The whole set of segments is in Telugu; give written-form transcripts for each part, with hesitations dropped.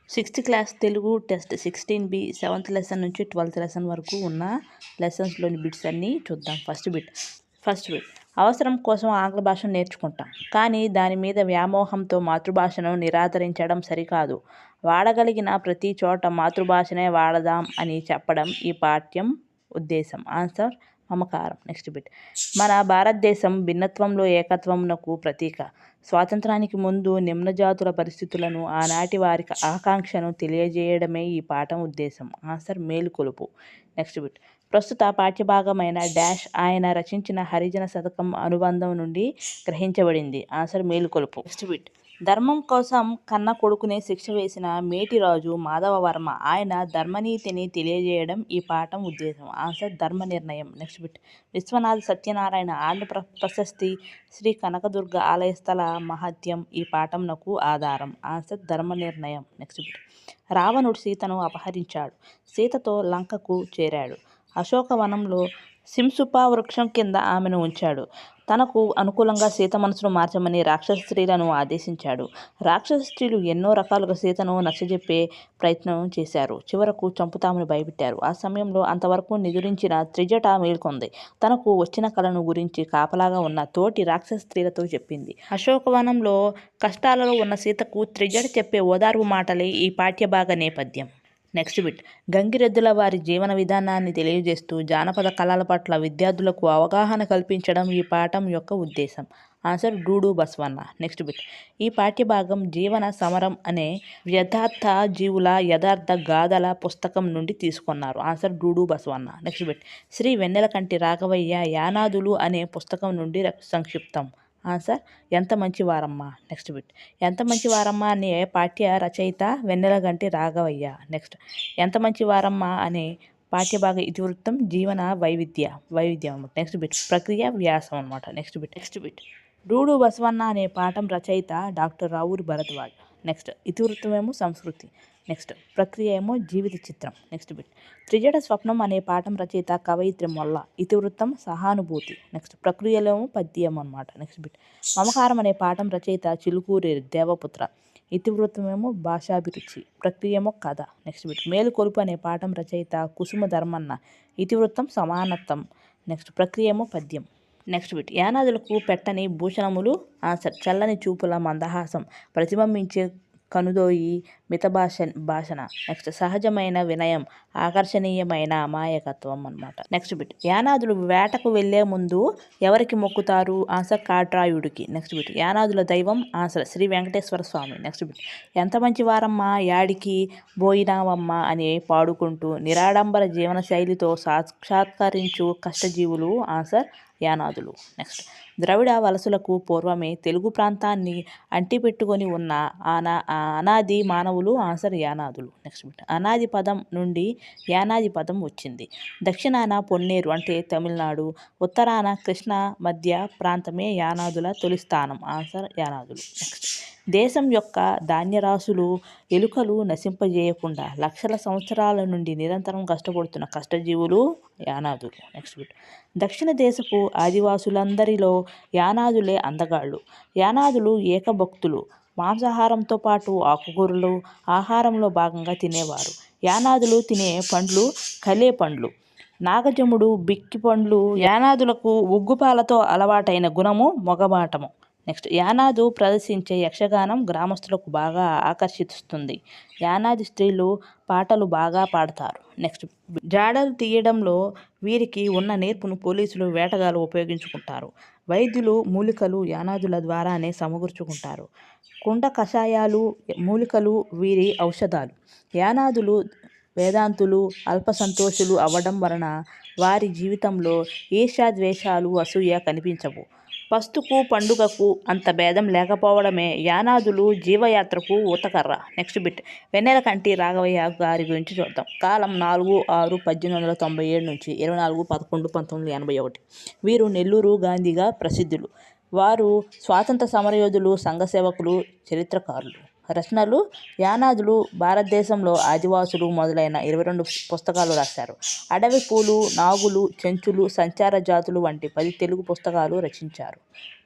Sixth class Telugu test 16B 7th lesson నుంచి 12th లెసన్ వరకు ఉన్న లెసన్స్లోని బిట్స్ అన్నీ చూద్దాం. ఫస్ట్ బిట్ అవసరం కోసం ఆంగ్ల భాషను నేర్చుకుంటాం, కానీ దాని మీద వ్యామోహంతో మాతృభాషను నిరాదరించడం సరికాదు. వాడగలిగిన ప్రతి చోట మాతృభాషనే వాడదాం అని చెప్పడం ఈ పాఠ్యం ఉద్దేశం. ఆన్సర్ మమకారం. నెక్స్ట్ బిట్ మన భారతదేశం భిన్నత్వంలో ఏకత్వంనకు ప్రతీక. స్వాతంత్రానికి ముందు నిమ్నజాతుల పరిస్థితులను, ఆనాటి వారికి ఆకాంక్షను తెలియజేయడమే ఈ పాఠం ఉద్దేశం. ఆన్సర్ మేలుకొలుపు. నెక్స్ట్ బిట్ ప్రస్తుత పాఠ్యభాగమైన డాష్ ఆయన రచించిన హరిజన శతకం అనుబంధం నుండి గ్రహించబడింది. ఆన్సర్ మేలుకొలుపు. నెక్స్ట్ బిట్ ధర్మం కోసం కన్న కొడుకునే శిక్ష వేసిన మేటిరాజు మాధవవర్మ. ఆయన ధర్మనీతిని తెలియజేయడం ఈ పాఠం ఉద్దేశం. ఆన్సర్ ధర్మ నిర్ణయం. నెక్స్ట్ బిట్ విశ్వనాథ సత్యనారాయణ ఆంధ్ర ప్రశస్తి శ్రీ కనకదుర్గ ఆలయస్థల మహత్యం ఈ పాఠంనకు ఆధారం. ఆన్సర్ ధర్మ నిర్ణయం. నెక్స్ట్ బిట్ రావణుడు సీతను అపహరించాడు. సీతతో లంకకు చేరాడు. అశోకవనంలో సింసుప వృక్షం కింద ఆమెను ఉంచాడు. తనకు అనుకూలంగా సీత మనసును మార్చమని రాక్షస స్త్రీలను ఆదేశించాడు. రాక్షస స్త్రీలు ఎన్నో రకాలుగా సీతను నచ్చజెప్పే ప్రయత్నం చేశారు. చివరకు చంపుతామని భయపెట్టారు. ఆ సమయంలో అంతవరకు నిదురించిన త్రిజట మేల్కొంది. తనకు వచ్చిన కలను గురించి కాపలాగా ఉన్న తోటి రాక్షస స్త్రీలతో చెప్పింది. అశోకవనంలో కష్టాలలో ఉన్న సీతకు త్రిజట చెప్పే ఓదార్పు మాటలే ఈ పాఠ్యభాగ నేపథ్యం. నెక్స్ట్ బిట్ గంగిరెద్దుల వారి జీవన విధానాన్ని తెలియజేస్తూ జానపద కళల పట్ల విద్యార్థులకు అవగాహన కల్పించడం ఈ పాఠం యొక్క ఉద్దేశం. ఆన్సర్ డూడు బసవన్న. నెక్స్ట్ బిట్ ఈ పాఠ్యభాగం జీవన సమరం అనే యథార్థ జీవుల యథార్థ గాథల పుస్తకం నుండి తీసుకున్నారు. ఆన్సర్ డూడు బసవన్న. నెక్స్ట్ బిట్ శ్రీ వెన్నెలకంటి రాఘవయ్య యానాదులు అనే పుస్తకం నుండి సంక్షిప్తం. ఆన్సర్ ఎంత మంచి వారమ్మ. నెక్స్ట్ బిట్ ఎంత మంచి వారమ్మ అనే పాఠ్య రచయిత వెన్నెలగంటి రాఘవయ్య. నెక్స్ట్ ఎంత మంచి వారమ్మ అనే పాఠ్యభాగ ఇతివృత్తం జీవన వైవిధ్యం అనమాట. నెక్స్ట్ బిట్ ప్రక్రియ వ్యాసం అనమాట. నెక్స్ట్ బిట్ డూడు బసవన్న అనే పాఠం రచయిత డాక్టర్ రావూరి భరద్వాజ్. నెక్స్ట్ ఇతివృత్తం ఏమో సంస్కృతి. నెక్స్ట్ ప్రక్రియ ఏమో జీవిత చిత్రం. నెక్స్ట్ బిట్ త్రిజట స్వప్నం అనే పాఠం రచయిత కవయిత్రి మొల్ల. ఇతివృత్తం సహానుభూతి. నెక్స్ట్ ప్రక్రియలో ఏమో పద్యం అనమాట. నెక్స్ట్ బిట్ మమకారం అనే పాఠం రచయిత చిలుకూరి దేవపుత్ర. ఇతివృత్తం ఏమో భాషాభిరుచి. ప్రక్రియ ఏమో కథ. నెక్స్ట్ బిట్ మేలుకొలుపు అనే పాఠం రచయిత కుసుమ ధర్మన్న. ఇతివృత్తం సమానత్వం. నెక్స్ట్ ప్రక్రియ ఏమో పద్యం. నెక్స్ట్ బిట్ యానాదులకు పెట్టని భూషణములు. ఆన్సర్ చల్లని చూపుల మందహాసం, ప్రతిబింబించే కనుదోయి భాషణ. నెక్స్ట్ సహజమైన వినయం, ఆకర్షణీయమైన అమాయకత్వం అనమాట. నెక్స్ట్ బిట్ యానాదులు వేటకు వెళ్లే ముందు ఎవరికి మొక్కుతారు? ఆన్సర్ కాట్రాయుడికి. నెక్స్ట్ బిట్ యానాదుల దైవం. ఆన్సర్ శ్రీ వెంకటేశ్వర స్వామి. నెక్స్ట్ బిట్ ఎంత మంచి వారమ్మ యాడికి బోయినావమ్మ అని పాడుకుంటూ నిరాడంబర జీవన శైలితో సాక్షాత్కరించు కష్టజీవులు. ఆన్సర్ యానాదులు. నెక్స్ట్ ద్రవిడ వలసలకు పూర్వమే తెలుగు ప్రాంతాన్ని అంటిపెట్టుకొని ఉన్న అనాది మానవులు. ఆన్సర్ యానాదులు. నెక్స్ట్ బిట్ అనాది పదం నుండి యానాది పదం వచ్చింది. దక్షిణాన పొన్నేరు అంటే తమిళనాడు, ఉత్తరాన కృష్ణ మధ్య ప్రాంతమే యానాదుల తొలి స్థానం. ఆన్సర్ యానాదులు. నెక్స్ట్ దేశం యొక్క ధాన్యరాశులు ఎలుకలు నశింపజేయకుండా లక్షల సంవత్సరాల నుండి నిరంతరం కష్టపడుతున్న కష్టజీవులు యానాదులు. నెక్స్ట్ బిట్ దక్షిణ దేశపు ఆదివాసులందరిలో యానాదులే అందగాళ్ళు. యానాదులు ఏకభక్తులు. మాంసాహారంతో పాటు ఆకుకూరలు ఆహారంలో భాగంగా తినేవారు. యానాదులు తినే పండ్లు కలే పండ్లు, నాగజముడు, బిక్కి పండ్లు. యానాదులకు ఉగ్గుపాలతో అలవాటైన గుణము మొగమాటము. నెక్స్ట్ యానాదు ప్రదర్శించే యక్షగానం గ్రామస్తులకు బాగా ఆకర్షిస్తుంది. యానాది స్త్రీలు పాటలు బాగా పాడతారు. నెక్స్ట్ జాడలు తీయడంలో వీరికి ఉన్న నేర్పును పోలీసులు వేటగాళ్ళు ఉపయోగించుకుంటారు. వైద్యులు మూలికలు యానాదుల ద్వారానే సమకూర్చుకుంటారు. కుండ కషాయాలు మూలికలు వీరి ఔషధాలు. యానాదులు వేదాంతులు అల్పసంతోషులు అవ్వడం వలన వారి జీవితంలో ఈర్ష్యాద్వేషాలు అసూయ కనిపించవు. పస్తుకు పండుగకు అంత భేదం లేకపోవడమే యానాదులు జీవయాత్రకు ఊతకర్ర. నెక్స్ట్ బిట్ వెన్నెలకంటి రాఘవయ్య గారి గురించి చూద్దాం. కాలం 4/6/1897 నుంచి 24/11/1981. వీరు నెల్లూరు గాంధీగా ప్రసిద్ధులు. వారు స్వాతంత్ర సమరయోధులు, సంఘ సేవకులు, చరిత్రకారులు. రచనలు యానాదులు భారతదేశంలో ఆదివాసులు మొదలైన 22 పుస్తకాలు రాశారు. అడవి పూలు, నాగులు, చెంచులు, సంచార జాతులు వంటి 10 తెలుగు పుస్తకాలు రచించారు.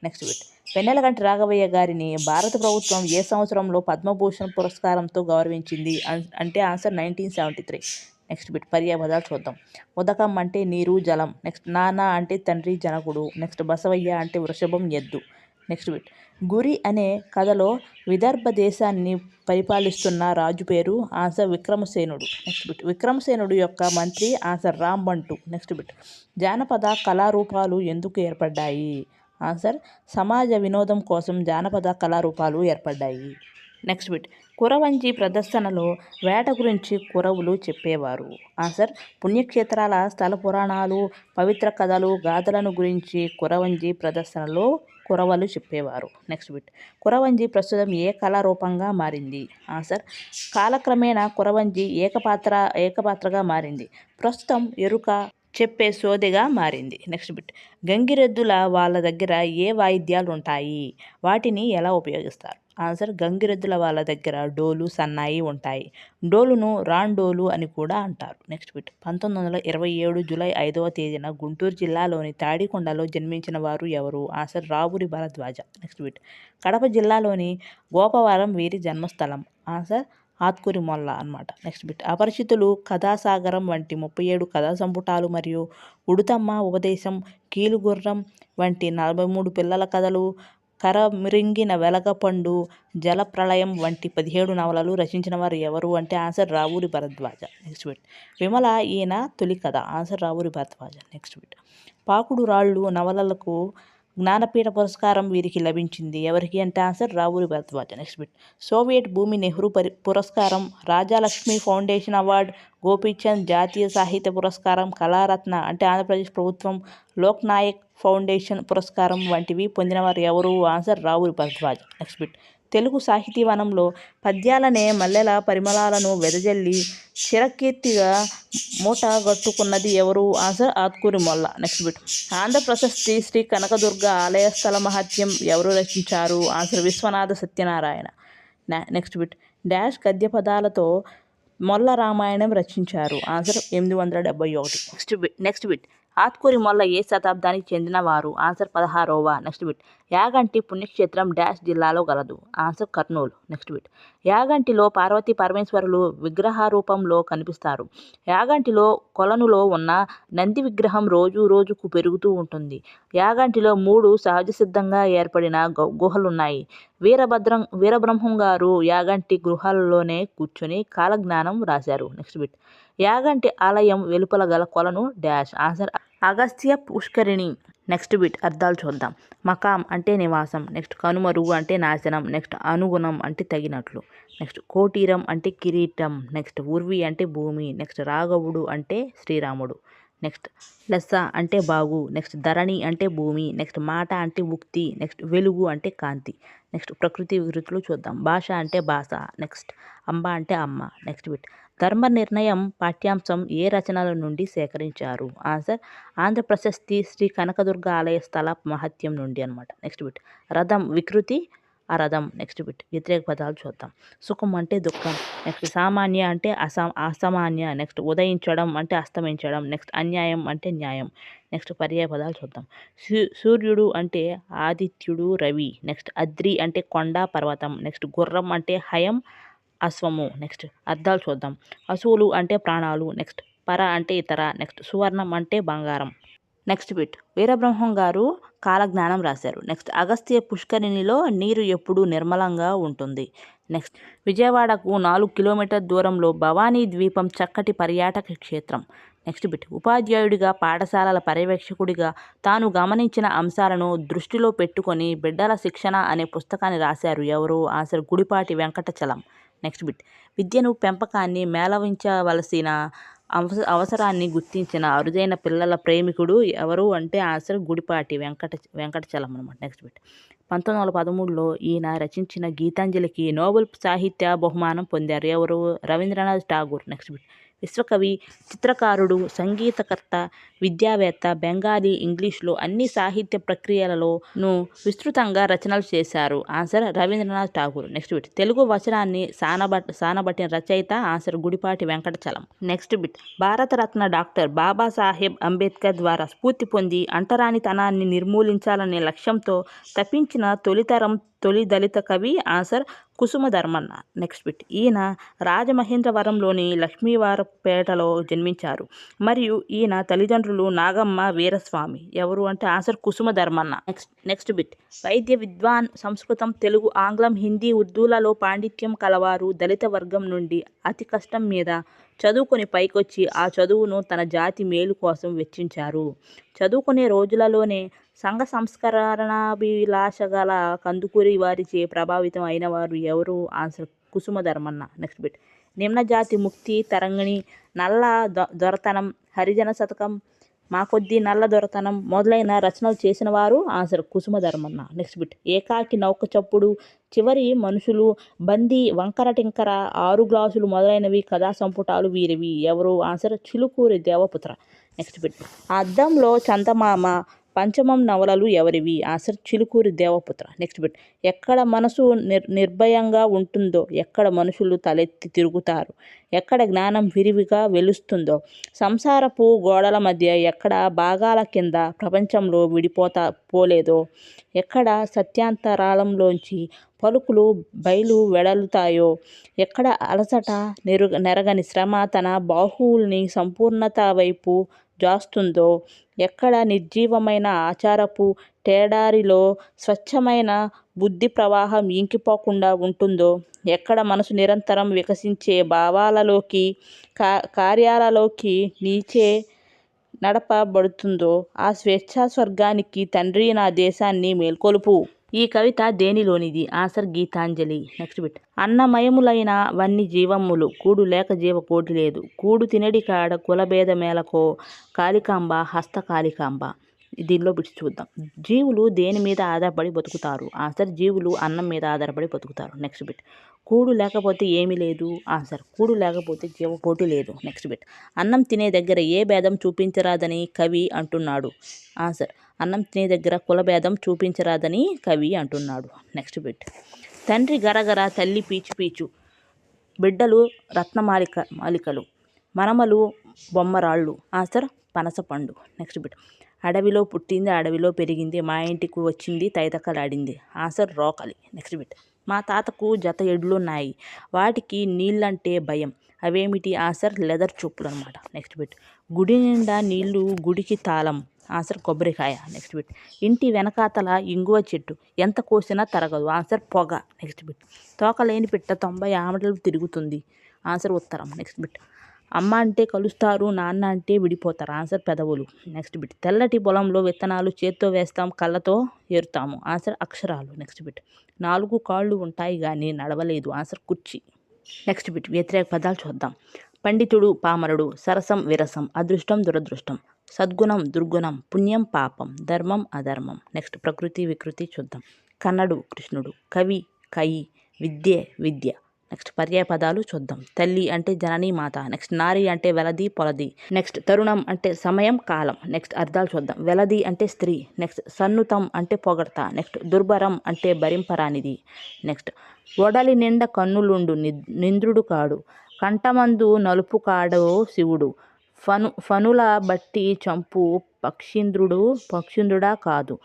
నెక్స్ట్ బిట్ వెన్నెలకంటి రాఘవయ్య గారిని భారత ప్రభుత్వం ఏ సంవత్సరంలో పద్మభూషణ్ పురస్కారంతో గౌరవించింది అంటే ఆన్సర్ 1973. నెక్స్ట్ బిట్ పర్యాపదాలు చూద్దాం. ఉదకం అంటే నీరు జలం. నెక్స్ట్ నాన్న అంటే తండ్రి జనకుడు. నెక్స్ట్ బసవయ్య అంటే వృషభం ఎద్దు. నెక్స్ట్ బిట్ గురి అనే కథలో విదర్భ దేశాన్ని పరిపాలిస్తున్న రాజు పేరు ఆన్సర్ విక్రమసేనుడు. నెక్స్ట్ బిట్ విక్రమసేనుడు యొక్క మంత్రి ఆన్సర్ రాంబంటు. నెక్స్ట్ బిట్ జానపద కళారూపాలు ఎందుకు ఏర్పడ్డాయి? ఆన్సర్ సమాజ వినోదం కోసం జానపద కళారూపాలు ఏర్పడ్డాయి. నెక్స్ట్ బిట్ కురవంజి ప్రదర్శనలో వేట గురించి కురవులు చెప్పేవారు. ఆన్సర్ పుణ్యక్షేత్రాల స్థల పురాణాలు, పవిత్ర కథలు, గాథలను గురించి కురవంజి ప్రదర్శనలో కురవలు చెప్పేవారు. నెక్స్ట్ బిట్ కురవంజి ప్రస్తుతం ఏ కళారూపంగా మారింది? ఆన్సర్ కాలక్రమేణా కురవంజి ఏకపాత్రగా మారింది. ప్రస్తుతం ఎరుక చెప్పే సోదెగా మారింది. నెక్స్ట్ బిట్ గంగిరెద్దుల వాళ్ళ దగ్గర ఏ వాయిద్యాలు ఉంటాయి? వాటిని ఎలా ఉపయోగిస్తారు? ఆన్సర్ గంగిరెద్దుల వాళ్ళ దగ్గర డోలు, సన్నాయి ఉంటాయి. డోలును రాండోలు అని కూడా అంటారు. నెక్స్ట్ బిట్ 1927 జూలై 5వ తేదీన గుంటూరు జిల్లాలోని తాడికొండలో జన్మించిన వారు ఎవరు? Answer Ravuri Bharadwaja. Next bit Kadapa జిల్లాలోని గోపవరం వీరి జన్మస్థలం. ఆన్సర్ ఆత్కూరి మొల్ల అనమాట. నెక్స్ట్ బిట్ అపరిచితులు, కథాసాగరం వంటి 37 కథా సంపుటాలు మరియు ఉడుతమ్మ ఉపదేశం, కీలుగుర్రం వంటి 43 పిల్లల కథలు, కరమిరింగిన వెలగపండు, జలప్రళయం వంటి 17 నవలలు రచించిన వారు ఎవరు అంటే answer Ravuri Bharadwaja. Next bit Vimala ఈయన తొలి కథ. Answer Ravuri Bharadwaja. Next bit Pakudu Rallu నవలలకు జ్ఞానపీఠ పురస్కారం వీరికి లభించింది. ఎవరికి అంటే answer Ravuri Bharadwaja. Next bit Soviet భూమి నెహ్రూ పురస్కారం, రాజాలక్ష్మి ఫౌండేషన్ అవార్డు, గోపీచంద్ జాతీయ సాహిత్య పురస్కారం, కళారత్న అంటే ఆంధ్రప్రదేశ్ ప్రభుత్వం, లోక్ నాయక్ ఫౌండేషన్ పురస్కారం వంటివి పొందినవారు ఎవరు? Answer Ravuri Bharadwaja. Next bit Telugu సాహితీవనంలో పద్యాలనే మల్లెల పరిమళాలను వెదజల్లి చిరకీర్తిగా మూటగట్టుకున్నది ఎవరు? Answer Atukuri Molla. Next bit Andhra ప్రశస్తి శ్రీ కనకదుర్గ ఆలయ స్థల మహత్యం ఎవరు రచించారు? Answer Viswanatha Satyanarayana. Next bit dash గద్య పదాలతో మొల్ల రామాయణం రచించారు. Answer 871. Next bit Atukuri Molla ఏ శతాబ్దానికి చెందినవారు? ఆన్సర్ 16వ. నెక్స్ట్ బిట్ యాగంటి పుణ్యక్షేత్రం డాష్ జిల్లాలో గలదు. ఆన్సర్ కర్నూలు. నెక్స్ట్ బిట్ యాగంటిలో పార్వతీ పరమేశ్వరులు విగ్రహ రూపంలో కనిపిస్తారు. యాగంటిలో కొలనులో ఉన్న నంది విగ్రహం రోజు రోజుకు పెరుగుతూ ఉంటుంది. యాగంటిలో 3 సహజ సిద్ధంగా ఏర్పడిన గుహలున్నాయి. వీరబ్రహ్మం గారు యాగంటి గృహాలలోనే కూర్చొని కాలజ్ఞానం రాశారు. నెక్స్ట్ బిట్ యాగంటి ఆలయం వెలుపల గల కొలను డాష్. ఆన్సర్ అగస్త్య పుష్కరిణి. నెక్స్ట్ బిట్ అర్థాలు చూద్దాం. మకాం అంటే నివాసం. నెక్స్ట్ కనుమరుగు అంటే నాశనం. నెక్స్ట్ అనుగుణం అంటే తగినట్లు. నెక్స్ట్ కోటీరం అంటే కిరీటం. నెక్స్ట్ ఉర్వి అంటే భూమి. నెక్స్ట్ రాఘవుడు అంటే శ్రీరాముడు. నెక్స్ట్ లెస్స అంటే బాగు. నెక్స్ట్ ధరణి అంటే భూమి. నెక్స్ట్ మాట అంటే ఉక్తి. నెక్స్ట్ వెలుగు అంటే కాంతి. నెక్స్ట్ ప్రకృతి వికృతులు చూద్దాం. భాష అంటే భాష. నెక్స్ట్ అంబ అంటే అమ్మ. నెక్స్ట్ బిట్ ధర్మ నిర్ణయం పాఠ్యాంశం ఏ రచనల నుండి సేకరించారు? ఆన్సర్ ఆంధ్ర ప్రశస్తి శ్రీ కనకదుర్గ ఆలయ స్థల మహత్యం నుండి అనమాట. నెక్స్ట్ బిట్ రథం వికృతి అరథం. నెక్స్ట్ బిట్ వ్యతిరేక పదాలు చూద్దాం. సుఖం అంటే దుఃఖం. నెక్స్ట్ సామాన్య అంటే అసామాన్య. నెక్స్ట్ ఉదయించడం అంటే అస్తమించడం. నెక్స్ట్ అన్యాయం అంటే న్యాయం. నెక్స్ట్ పర్యాయ పదాలు చూద్దాం. సూర్యుడు అంటే ఆదిత్యుడు రవి. నెక్స్ట్ అద్రి అంటే కొండ పర్వతం. నెక్స్ట్ గుర్రం అంటే హయం అశ్వము. నెక్స్ట్ అర్థాలు చూద్దాం. అసువులు అంటే ప్రాణాలు. నెక్స్ట్ పర అంటే ఇతర. నెక్స్ట్ సువర్ణం అంటే బంగారం. నెక్స్ట్ బిట్ వీరబ్రహ్మం గారు కాలజ్ఞానం రాశారు. నెక్స్ట్ అగస్త్య పుష్కరిణిలో నీరు ఎప్పుడూ నిర్మలంగా ఉంటుంది. నెక్స్ట్ విజయవాడకు 4 కిలోమీటర్ దూరంలో భవానీ ద్వీపం చక్కటి పర్యాటక క్షేత్రం. నెక్స్ట్ బిట్ ఉపాధ్యాయుడిగా పాఠశాలల పర్యవేక్షకుడిగా తాను గమనించిన అంశాలను దృష్టిలో పెట్టుకొని బిడ్డల శిక్షణ అనే పుస్తకాన్ని రాశారు ఎవరు? Answer Gudipati Venkatachalam. Next bit విద్యను పెంపకాన్ని మేళవించవలసిన అవసరాన్ని గుర్తించిన అరుదైన పిల్లల ప్రేమికుడు ఎవరు అంటే ఆన్సర్ గుడిపాటి వెంకటచలం అనమాట. నెక్స్ట్ బిట్ 1913లో ఈయన రచించిన గీతాంజలికి నోబెల్ సాహిత్య బహుమానం పొందారు ఎవరు? రవీంద్రనాథ్ ఠాగూర్. నెక్స్ట్ బిట్ విశ్వకవి, చిత్రకారుడు, సంగీతకర్త, విద్యావేత్త, బెంగాలీ, ఇంగ్లీష్లో అన్ని సాహిత్య ప్రక్రియలలోనూ విస్తృతంగా రచనలు చేశారు. Answer Rabindranath Tagore. Next bit Telugu వచనాన్ని సానబట్టిన రచయిత. Answer Gudipati Venkatachalam. Next bit Bharat Ratna doctor Babasaheb Ambedkar ద్వారా స్ఫూర్తి పొంది అంటరానితనాన్ని నిర్మూలించాలనే లక్ష్యంతో తప్పించిన తొలి దళిత కవి. ఆన్సర్ కుసుమధర్మన్న. నెక్స్ట్ బిట్ ఈయన రాజమహేంద్రవరంలోని లక్ష్మీవారపేటలో జన్మించారు మరియు ఈయన తల్లిదండ్రులు నాగమ్మ, వీరస్వామి. ఎవరు అంటే ఆన్సర్ కుసుమధర్మన్న. నెక్స్ట్ బిట్ వైద్య విద్వాన్, సంస్కృతం, తెలుగు, ఆంగ్లం, హిందీ, ఉర్దూలలో పాండిత్యం కలవారు. దళిత వర్గం నుండి అతి కష్టం మీద చదువుకొని పైకొచ్చి ఆ చదువును తన జాతి మేలు కోసం వెచ్చించారు. చదువుకునే రోజులలోనే సంఘ సంస్కరణాభిలాషగల కందుకూరి వారిచే ప్రభావితం అయిన వారు ఎవరు? ఆన్సర్ కుసుమధర్మన్న. నెక్స్ట్ బిట్ నిమ్నజాతి ముక్తి తరంగిణి, నల్ల దొరతనం, హరిజన శతకం, మాకొద్ది నల్ల దొరతనం మొదలైన రచనలు చేసిన వారు. ఆన్సర్ కుసుమధర్మన్న. నెక్స్ట్ బిట్ ఏకాకి నౌక చప్పుడు, చివరి మనుషులు, బందీ, వంకర టింకర, 6 గ్లాసులు మొదలైనవి కథా సంపుటాలు వీరివి. ఎవరు? Answer Chilukuri Devaputra. Next bit అద్దంలో చందమామ, పంచమం నవలలు ఎవరివి? Answer Chilukuri Devaputra. Next bit ఎక్కడ మనసు నిర్భయంగా ఉంటుందో, ఎక్కడ మనుషులు తలెత్తి తిరుగుతారు, ఎక్కడ జ్ఞానం విరివిగా వెలుస్తుందో, సంసారపు గోడల మధ్య ఎక్కడ భాగాల కింద ప్రపంచంలో పోలేదో, ఎక్కడ సత్యాంతరాళంలోంచి పలుకులు బయలు వెడలుతాయో, ఎక్కడ అలసట నెరగని శ్రమ తన బాహువుల్ని సంపూర్ణత వైపు జాస్తుందో, ఎక్కడ నిర్జీవమైన ఆచారపు టేడారిలో స్వచ్ఛమైన బుద్ధి ప్రవాహం ఇంకిపోకుండా ఉంటుందో, ఎక్కడ మనసు నిరంతరం వికసించే భావాలలోకి కార్యాలలోకి నీచే నడపబడుతుందో, ఆ స్వేచ్ఛా స్వర్గానికి తండ్రి నా దేశాన్ని మేల్కొలుపు. ఈ కవిత దేనిలోనిది? ఆన్సర్ గీతాంజలి. నెక్స్ట్ బిట్ అన్నమయములైన వన్ని జీవములు, కూడు లేక జీవకోటి లేదు, కూడు తినడి కాడ కులభేద మేలకో, కాళికాంబ హస్తకాళికాంబ. దీనిలో బిట్స్ చూద్దాం. జీవులు దేని మీద ఆధారపడి బతుకుతారు? ఆన్సర్ జీవులు అన్నం మీద ఆధారపడి బతుకుతారు. నెక్స్ట్ బిట్ కూడు లేకపోతే ఏమీ లేదు. ఆన్సర్ కూడు లేకపోతే జీవకోటి లేదు. నెక్స్ట్ బిట్ అన్నం తినే దగ్గర ఏ భేదం చూపించరాదని కవి అంటున్నాడు? ఆన్సర్ అన్నం తినే దగ్గర కులభేదం చూపించరాదని కవి అంటున్నాడు. నెక్స్ట్ బిట్ తండ్రి గరగర, తల్లి పీచు పీచు, బిడ్డలు రత్నమాలికలు, మనమలు బొమ్మరాళ్ళు. ఆన్సర్ పనసపండు. నెక్స్ట్ బిట్ అడవిలో పుట్టింది, అడవిలో పెరిగింది, మా ఇంటికి వచ్చింది, తైతక్కలాడింది. ఆన్సర్ రోకలి. నెక్స్ట్ బిట్ మా తాతకు జత ఎడ్లున్నాయి, వాటికి నీళ్ళంటే భయం, అవేమిటి? ఆన్సర్ లెదర్ చెప్పులు అనమాట. నెక్స్ట్ బిట్ గుడి నిండా నీళ్లు, గుడికి తాళం. ఆన్సర్ కొబ్బరికాయ. నెక్స్ట్ బిట్ ఇంటి వెనకాతల ఇంగువ చెట్టు, ఎంత కోసినా తరగదు. ఆన్సర్ పొగ. నెక్స్ట్ బిట్ తోకలేని పిట్ట 90 ఆమడలు తిరుగుతుంది. ఆన్సర్ ఉత్తరం. నెక్స్ట్ బిట్ అమ్మ అంటే కలుస్తారు, నాన్న అంటే విడిపోతారు. ఆన్సర్ పెదవులు. నెక్స్ట్ బిట్ తెల్లటి పొలంలో విత్తనాలు చేత్తో వేస్తాం, కళ్ళతో ఏరుతాము. ఆన్సర్ అక్షరాలు. నెక్స్ట్ బిట్ 4 కాళ్ళు ఉంటాయి కానీ నడవలేదు. ఆన్సర్ కుర్చీ. నెక్స్ట్ బిట్ వ్యతిరేక పదాలు చూద్దాం. పండితుడు, పామరుడు, సరసం, విరసం, అదృష్టం, దురదృష్టం, సద్గుణం, దుర్గుణం, పుణ్యం, పాపం, ధర్మం, అధర్మం. నెక్స్ట్ ప్రకృతి, వికృతి చూద్దాం. కన్నడు, కృష్ణుడు, కవి, కయి, విద్య. నెక్స్ట్ పర్యాయ పదాలు చూద్దాం. తల్లి అంటే జననీ మాత. నెక్స్ట్ నారి అంటే వెలది, పొలది. నెక్స్ట్ తరుణం అంటే సమయం, కాలం. నెక్స్ట్ అర్థాలు చూద్దాం. వెలది అంటే స్త్రీ. నెక్స్ట్ సన్నుతం అంటే పొగడ్త. నెక్స్ట్ దుర్భరం అంటే భరింపరానిది. నెక్స్ట్ ఒడలి నిండ కన్నులుండు నింద్రుడు కాడు, కంఠమందు నలుపు కాడో శివుడు, ఫనుల బట్టి చంపు పక్షీంద్రుడా కాదు,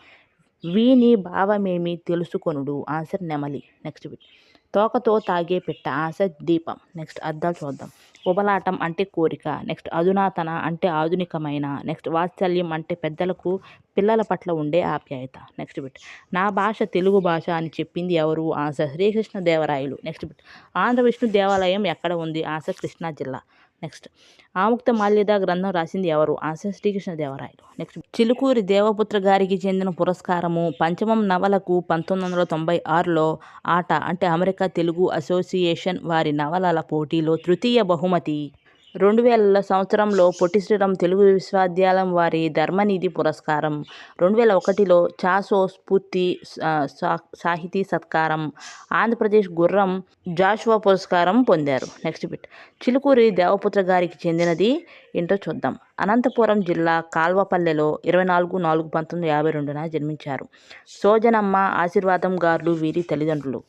వీని భావమేమి తెలుసుకొనుడు. ఆన్సర్ నెమలి. నెక్స్ట్ తోకతో తాగే పిట్ట. ఆన్సర్ దీపం. నెక్స్ట్ అర్థాలు చూద్దాం. ఉబలాటం అంటే కోరిక. నెక్స్ట్ అధునాతన అంటే ఆధునికమైన. నెక్స్ట్ వాత్సల్యం అంటే పెద్దలకు పిల్లల పట్ల ఉండే ఆప్యాయత. నెక్స్ట్ బిట్ నా భాష తెలుగు భాష అని చెప్పింది ఎవరు? Answer Srikrishnadevarayalu. Next bit Andhra Vishnu దేవాలయం ఎక్కడ ఉంది? ఆన్సర్ కృష్ణా జిల్లా. నెక్స్ట్ ఆముక్త మాల్యద గ్రంథం రాసింది ఎవరు? ఆన్సర్ శ్రీకృష్ణదేవరాయలు. నెక్స్ట్ చిలుకూరి దేవపుత్ర గారికి చెందిన పురస్కారము పంచమం నవలకు 1996లో ఆట అంటే అమెరికా తెలుగు అసోసియేషన్ వారి నవలల పోటీలో తృతీయ బహుమతి. 2000 సంవత్సరంలో పొట్టి శ్రీరామ్ తెలుగు విశ్వవిద్యాలయం వారి ధర్మనిధి పురస్కారం, 2001లో చాసో స్ఫూర్తి సాహితీ సత్కారం, ఆంధ్రప్రదేశ్ గుర్రం జాషువా పురస్కారం పొందారు. Next bit. చిలుకూరి దేవపుత్ర గారికి చెందినది ఏంటో చూద్దాం. అనంతపురం జిల్లా కాల్వపల్లెలో 24/4/1952న జన్మించారు. సోజనమ్మ, ఆశీర్వాదం గారు వీరి తల్లిదండ్రులు.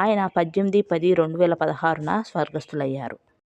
ఆయన 18/10/2016న స్వర్గస్థులయ్యారు.